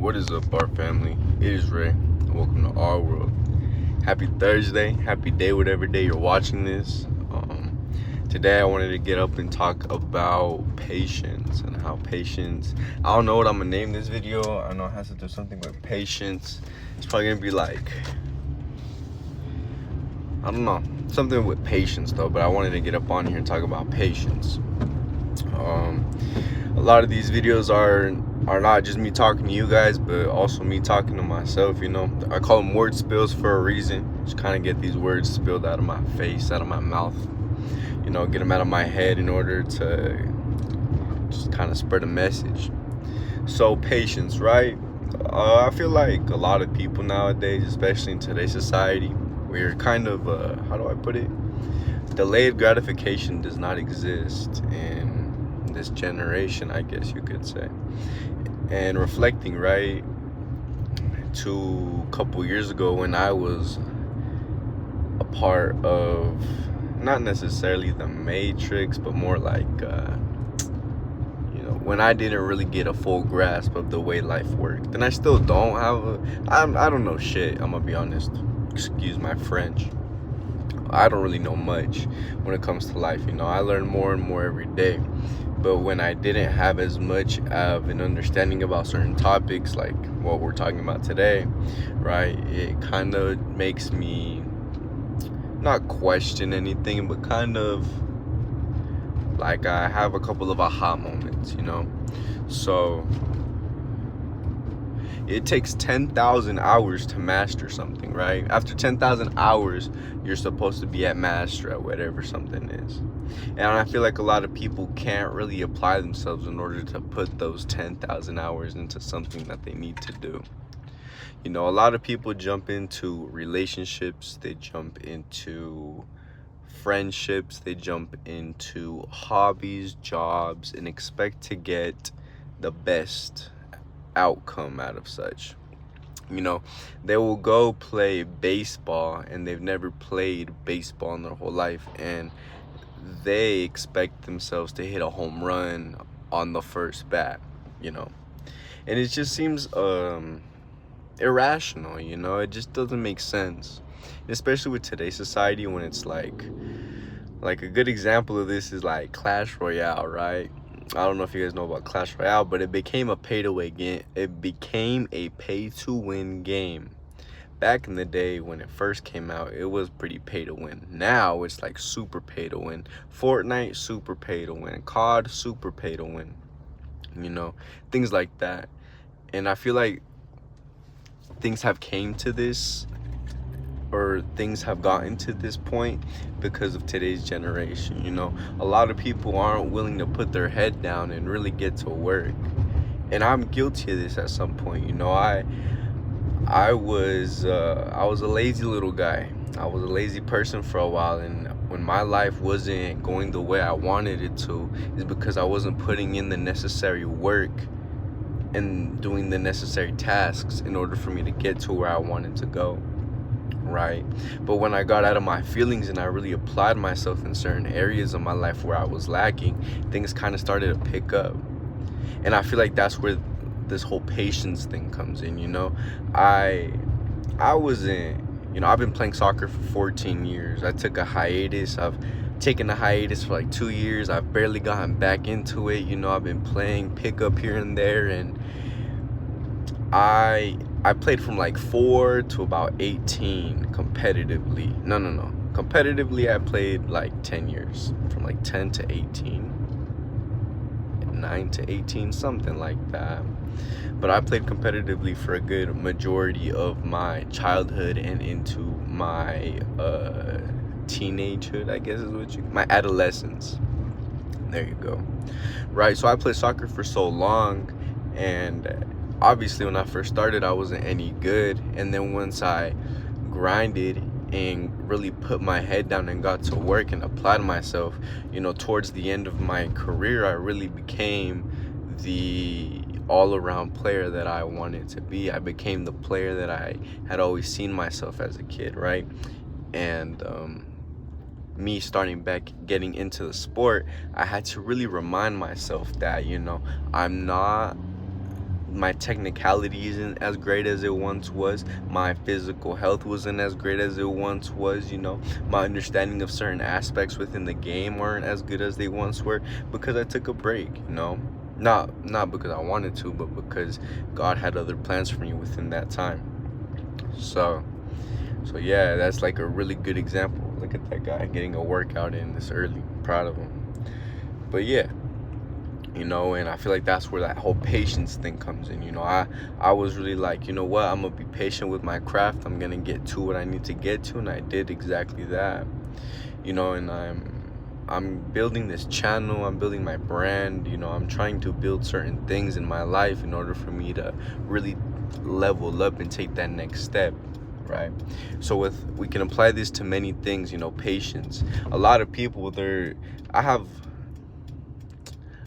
What is up, our family? It is Ray. Welcome to our world. Happy Thursday. Happy day, whatever day you're watching this. Today I wanted to get up and talk about patience and how patience. I don't know what I'm gonna name this video. I know it has to do something with patience. It's probably gonna be like, I don't know, something with patience though. But I wanted to get up on here and talk about patience. A lot of these videos are not just me talking to you guys, but also me talking to myself. I call them word spills for a reason. Just kind of get these words spilled out of my face, out of my mouth, get them out of my head in order to just kind of spread a message. So patience, right? I feel like a lot of people nowadays, especially in today's society, we're kind of how do I put it, delayed gratification does not exist in this generation, I guess you could say. And reflecting, right, to a couple years ago when I was a part of, not necessarily the Matrix, but more like when I didn't really get a full grasp of the way life worked. And I still don't have I don't know shit, I'm gonna be honest, excuse my French. I don't really know much when it comes to life. I learn more and more every day. But when I didn't have as much of an understanding about certain topics like what we're talking about today, right, it kind of makes me not question anything, but kind of like I have a couple of aha moments, So it takes 10,000 hours to master something, right? After 10,000 hours, you're supposed to be at master at whatever something is. And I feel like a lot of people can't really apply themselves in order to put those 10,000 hours into something that they need to do. A lot of people jump into relationships, they jump into friendships, they jump into hobbies, jobs, and expect to get the best outcome out of such. They will go play baseball and they've never played baseball in their whole life, and they expect themselves to hit a home run on the first bat, and it just seems irrational. It just doesn't make sense, especially with today's society, when it's like a good example of this is like Clash Royale, right? I don't know if you guys know about Clash Royale, but it became a pay-to-win game. It became a pay-to-win game. Back in the day when it first came out, it was pretty pay-to-win. Now it's like super pay-to-win. Fortnite, super pay-to-win. COD, super pay-to-win. Things like that. And I feel like things have came to this, or things have gotten to this point because of today's generation. A lot of people aren't willing to put their head down and really get to work. And I'm guilty of this at some point. I was a lazy little guy. I was a lazy person for a while, and when my life wasn't going the way I wanted it to, is because I wasn't putting in the necessary work and doing the necessary tasks in order for me to get to where I wanted to go. Right? But when I got out of my feelings and I really applied myself in certain areas of my life where I was lacking, things kind of started to pick up. And I feel like that's where this whole patience thing comes in. I wasn't, I've been playing soccer for 14 years. I took a hiatus. I've taken a hiatus for like 2 years. I've barely gotten back into it. I've been playing pickup here and there, and I played from like 4 to about 18 competitively. No. Competitively, I played like 10 years. From like 10 to 18. 9 to 18, something like that. But I played competitively for a good majority of my childhood and into my teenagehood, I guess is what my adolescence. There you go. Right, so I played soccer for so long, and obviously when I first started I wasn't any good, and then once I grinded and really put my head down and got to work and applied myself, towards the end of my career, I really became the all-around player that I wanted to be. I became the player that I had always seen myself as a kid, right? And me starting back getting into the sport, I had to really remind myself that I'm not my technicality isn't as great as it once was. My physical health wasn't as great as it once was. My understanding of certain aspects within the game aren't as good as they once were, because I took a break. Not because I wanted to, but because God had other plans for me within that time. So yeah, that's like a really good example. Look at that guy getting a workout in this early. Proud of him. But yeah, and I feel like that's where that whole patience thing comes in. I was really like, you know what, I'm gonna be patient with my craft. I'm gonna get to what I need to get to, and I did exactly that. And I'm building this channel, I'm building my brand. I'm trying to build certain things in my life in order for me to really level up and take that next step, right? So we can apply this to many things. Patience. A lot of people,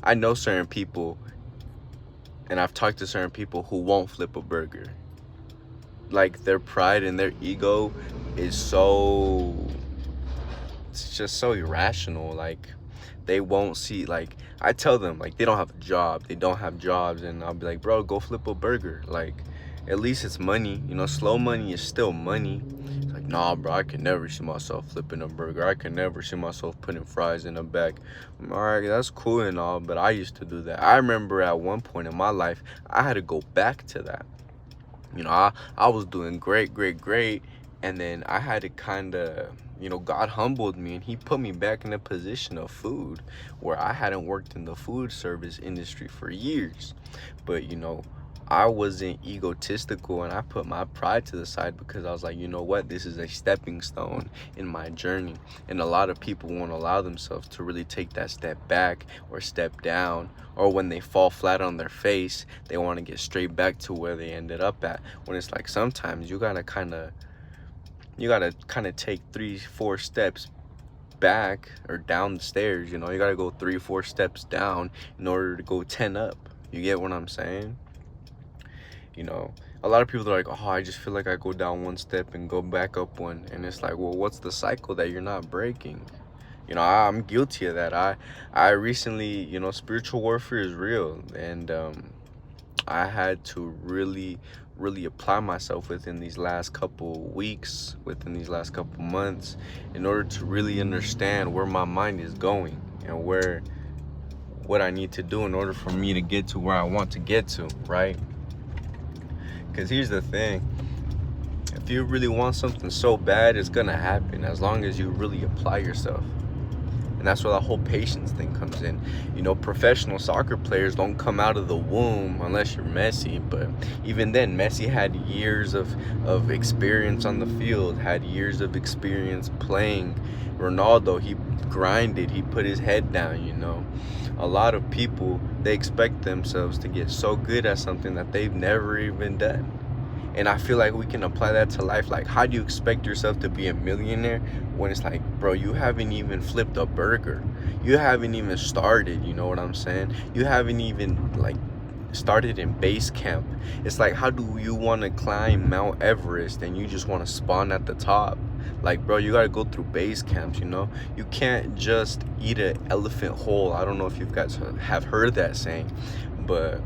I know certain people, and I've talked to certain people who won't flip a burger. Like, their pride and their ego is it's just so irrational. Like, they won't see, like, I tell them, like, they don't have jobs, and I'll be like, bro, go flip a burger. Like, at least it's money. Slow money is still money. It's like, nah, bro, I can never see myself flipping a burger. I can never see myself putting fries in a bag. All right, that's cool and all, but I used to do that. I remember at one point in my life, I had to go back to that. I was doing great, and then I had to kind of, God humbled me, and he put me back in a position of food where I hadn't worked in the food service industry for years. But I wasn't egotistical, and I put my pride to the side, because I was like, you know what, this is a stepping stone in my journey. And a lot of people won't allow themselves to really take that step back or step down, or when they fall flat on their face, they want to get straight back to where they ended up at. When it's like, sometimes you gotta kind of take 3-4 steps back or down the stairs. You gotta go 3-4 steps down in order to go 10 up. You get what I'm saying? A lot of people are like, oh, I just feel like I go down one step and go back up one. And it's like, well, what's the cycle that you're not breaking? I'm guilty of that. I recently, spiritual warfare is real. And I had to really apply myself within these last couple weeks, within these last couple months, in order to really understand where my mind is going and what I need to do in order for me to get to where I want to get to, right? Because here's the thing. If you really want something so bad, it's gonna happen, as long as you really apply yourself. And that's where the whole patience thing comes in. Professional soccer players don't come out of the womb unless you're Messi. But even then, Messi had years of experience on the field, had years of experience playing. Ronaldo, he grinded, he put his head down. A lot of people, they expect themselves to get so good at something that they've never even done. And I feel like we can apply that to life. Like, how do you expect yourself to be a millionaire when it's like, bro, you haven't even flipped a burger? You haven't even started, you know what I'm saying? You haven't even, like, started in base camp. It's like, how do you want to climb Mount Everest and you just want to spawn at the top? Like, bro, you got to go through base camps, You can't just eat an elephant whole. I don't know if you guys have heard that saying, but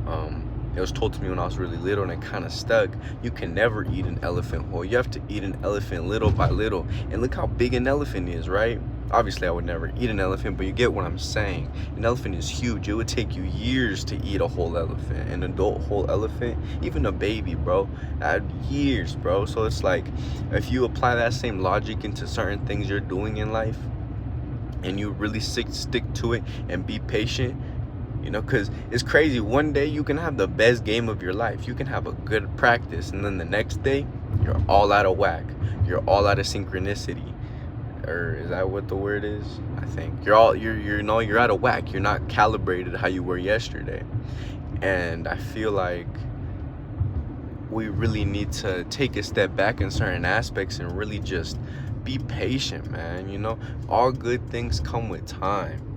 it was told to me when I was really little, and it kind of stuck. You can never eat an elephant whole. You have to eat an elephant little by little. And look how big an elephant is, right? Obviously, I would never eat an elephant, but you get what I'm saying. An elephant is huge. It would take you years to eat a whole elephant. An adult whole elephant, even a baby, bro, years, bro. So it's like, if you apply that same logic into certain things you're doing in life, and you really stick to it and be patient, because it's crazy. One day you can have the best game of your life. You can have a good practice, and then the next day you're all out of whack. You're all out of synchronicity. Or is that what the word is? I think you're out of whack. You're not calibrated how you were yesterday. And I feel like we really need to take a step back in certain aspects and really just be patient, man. All good things come with time.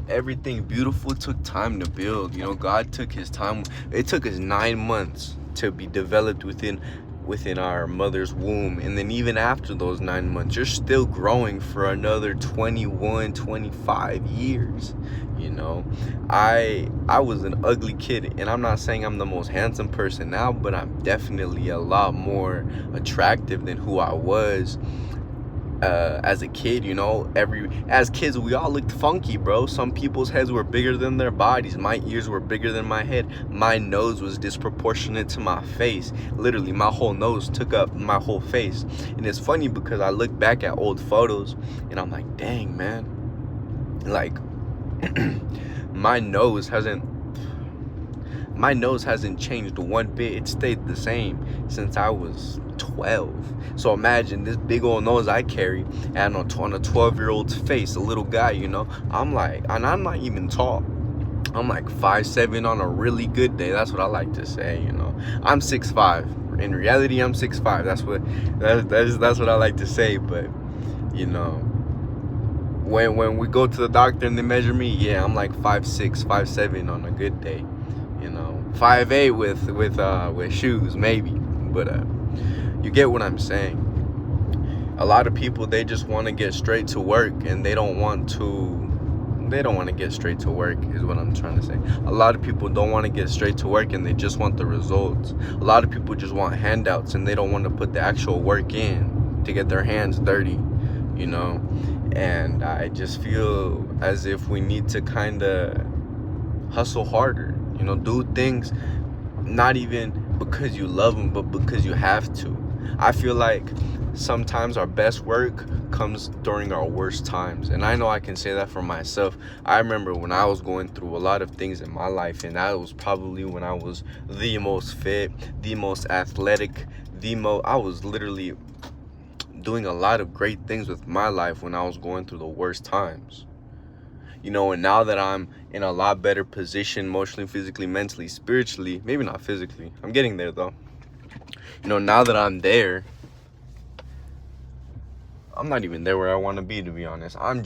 Everything beautiful took time to build. God took his time. It took us 9 months to be developed within within our mother's womb, and then even after those 9 months you're still growing for another 21, 25 years. You know, I was an ugly kid, and I'm not saying I'm the most handsome person now, but I'm definitely a lot more attractive than who I was as a kid. You know, as kids we all looked funky, bro. Some people's heads were bigger than their bodies. My ears were bigger than my head. My nose was disproportionate to my face. Literally, my whole nose took up my whole face. And it's funny because I look back at old photos and I'm like, dang, man, like my nose hasn't changed one bit. It stayed the same since I was 12. So imagine this big old nose I carry, and on a 12-year-old's face, a little guy, you know. I'm like, and I'm not even tall. I'm like 5'7" on a really good day. That's what I like to say, you know. I'm 6'5". In reality, I'm 6'5". That's what I like to say. But you know, when we go to the doctor and they measure me, yeah, I'm like 5'6", 5'7" on a good day. You know, 5'8" with shoes maybe, but you get what I'm saying. A lot of people, they just want to get straight to work, and they don't want to get straight to work is what I'm trying to say. A lot of people don't want to get straight to work, and they just want the results. A lot of people just want handouts, and they don't want to put the actual work in to get their hands dirty, you know. And I just feel as if we need to kind of hustle harder, you know, do things not even because you love them, but because you have to. I feel like sometimes our best work comes during our worst times, and I know I can say that for myself. I remember when I was going through a lot of things in my life, and that was probably when I was the most fit, the most athletic, I was literally doing a lot of great things with my life when I was going through the worst times. You know, and now that I'm in a lot better position emotionally, physically, mentally, spiritually, maybe not physically, I'm getting there though. You know, now that I'm there, I'm not even there where I want to be honest. I'm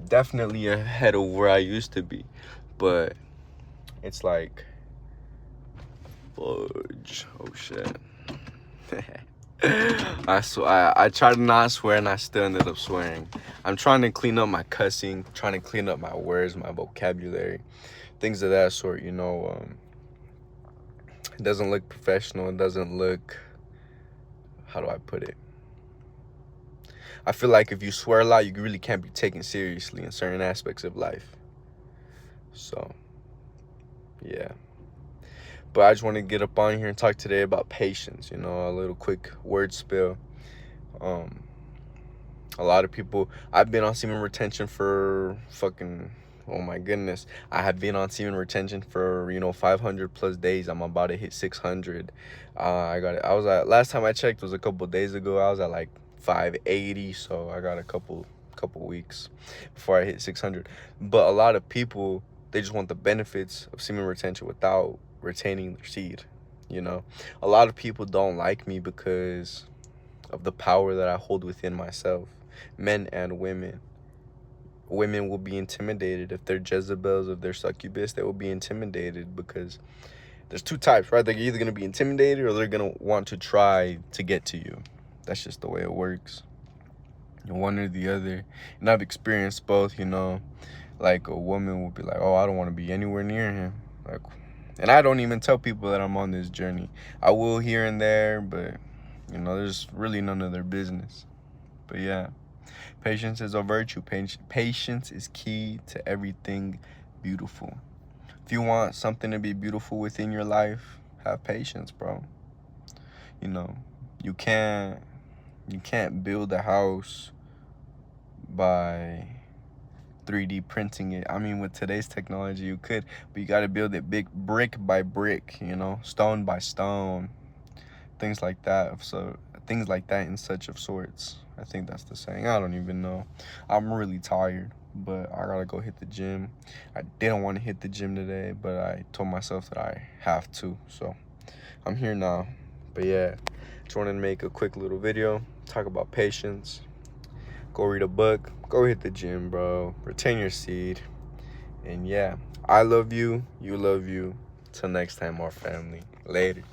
definitely ahead of where I used to be. But it's like, fudge. Oh shit. I try to not swear, and I still ended up swearing. I'm trying to clean up my cussing, trying to clean up my words, my vocabulary, things of that sort, you know. It doesn't look professional. It doesn't look, how do I put it? I feel like if you swear a lot, you really can't be taken seriously in certain aspects of life. So, yeah. But I just want to get up on here and talk today about patience, you know, a little quick word spill. A lot of people, I've been on semen retention for oh my goodness. I have been on semen retention for, you know, 500 plus days. I'm about to hit 600. Last time I checked was a couple days ago. I was at like 580, so I got a couple weeks before I hit 600. But a lot of people, they just want the benefits of semen retention without retaining their seed, you know. A lot of people don't like me because of the power that I hold within myself. Men and women will be intimidated if they're Jezebels, if they're succubus. They will be intimidated because there's two types, right? They're either going to be intimidated or they're going to want to try to get to you. That's just the way it works, one or the other. And I've experienced both, you know. Like, a woman will be like, oh, I don't want to be anywhere near him. Like, and I don't even tell people that I'm on this journey. I will here and there, but, you know, there's really none of their business. But yeah, patience is a virtue. Patience is key to everything beautiful. If you want something to be beautiful within your life, have patience, bro. You know, you can't build a house by 3D printing it. I mean, with today's technology, you could, but you got to build it brick by brick, you know, stone by stone, things like that. So things like that in such of sorts. I think that's the saying. I don't even know. I'm really tired, but I gotta go hit the gym. I didn't want to hit the gym today, but I told myself that I have to. So I'm here now. But yeah, just wanted to make a quick little video, talk about patience. Go read a book, go hit the gym, bro. Retain your seed. And yeah, I love you, you love you. Till next time, our family. Later.